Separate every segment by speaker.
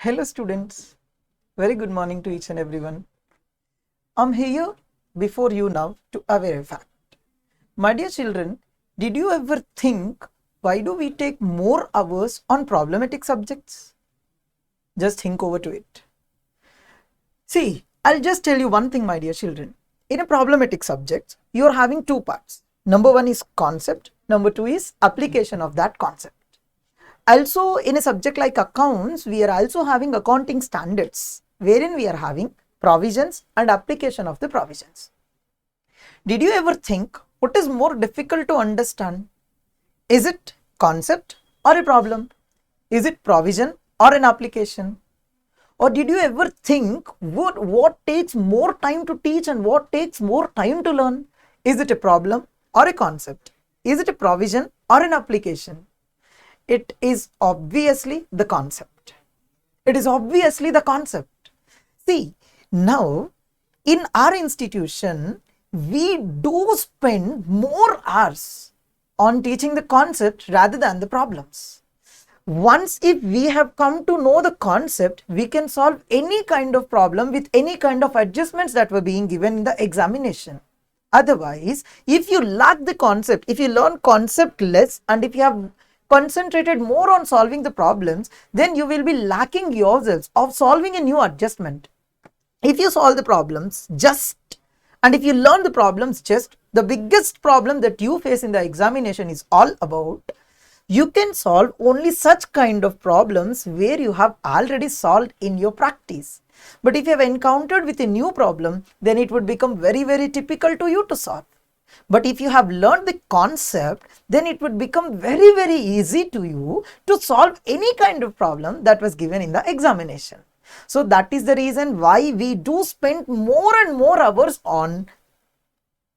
Speaker 1: Hello students, very good morning to each and everyone. I'm here before you now to aware a fact. My dear children, did you ever think why do we take more hours on problematic subjects? Just think over to it. See, I'll just tell you one thing, my dear children. In a problematic subject, you're having two parts. Number one is concept, number two is application of that concept. Also, in a subject like accounts, we are also having accounting standards, wherein we are having provisions and application of the provisions. Did you ever think what is more difficult to understand? Is it concept or a problem? Is it provision or an application? Or did you ever think what takes more time to teach and what takes more time to learn? Is it a problem or a concept? Is it a provision or an application? It is obviously the concept. It is obviously the concept. See, now in our institution, we do spend more hours on teaching the concept rather than the problems. Once if we have come to know the concept, we can solve any kind of problem with any kind of adjustments that were being given in the examination. Otherwise, if you lack the concept, if you learn concept less and if you have concentrated more on solving the problems, then you will be lacking yourselves of solving a new adjustment. If you solve the problems just and if you learn the problems just, the biggest problem that you face in the examination is all about you can solve only such kind of problems where you have already solved in your practice. But if you have encountered with a new problem, then it would become very typical to you to solve. But if you have learned the concept, then it would become very easy to you to solve any kind of problem that was given in the examination. So that is the reason why we do spend more and more hours on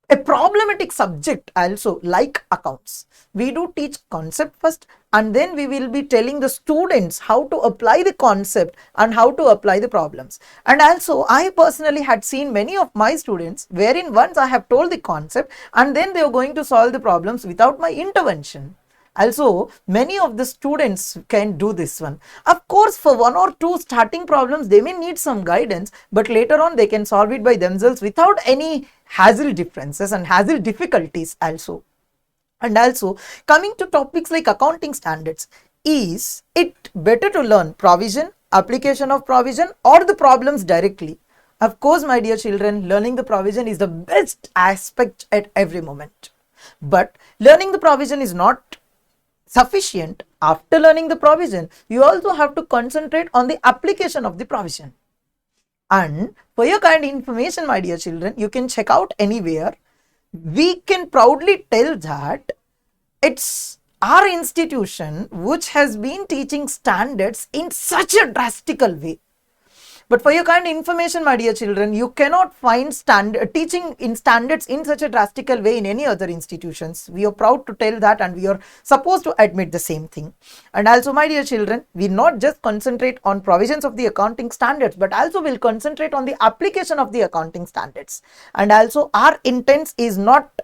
Speaker 1: a problematic subject also like accounts. We do teach concept first and then we will be telling the students how to apply the concept and how to apply the problems. And also I personally had seen many of my students wherein once I have told the concept and then they are going to solve the problems without my intervention. Also, many of the students can do this one. Of course, for one or two starting problems, they may need some guidance, but later on they can solve it by themselves without any hassle differences and hassle difficulties also. And also, coming to topics like accounting standards, is it better to learn provision, application of provision or the problems directly? Of course, my dear children, learning the provision is the best aspect at every moment. But learning the provision is not sufficient. After learning the provision, you also have to concentrate on the application of the provision. And for your kind information, my dear children, you can check out anywhere. We can proudly tell that it's our institution which has been teaching standards in such a drastical way. But for your kind information, my dear children, you cannot find teaching in standards in such a drastical way in any other institutions. We are proud to tell that and we are supposed to admit the same thing. And also, my dear children, we not just concentrate on provisions of the accounting standards, but also will concentrate on the application of the accounting standards. And also, our intent is not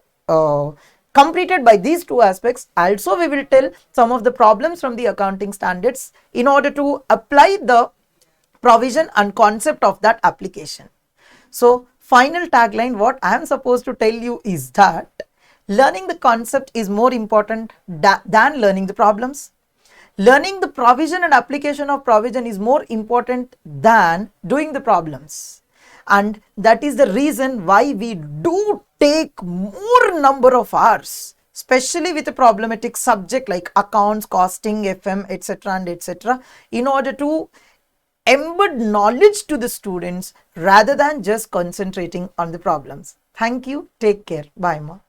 Speaker 1: completed by these two aspects. Also, we will tell some of the problems from the accounting standards in order to apply the provision and concept of that application. So final tagline, what I am supposed to tell you is that learning the concept is more important than learning the problems. Learning the provision and application of provision is more important than doing the problems. And that is the reason why we do take more number of hours, especially with a problematic subject like accounts, costing, FM, etc. and etc. in order to embed knowledge to the students rather than just concentrating on the problems. Thank you. Take care. Bye, ma.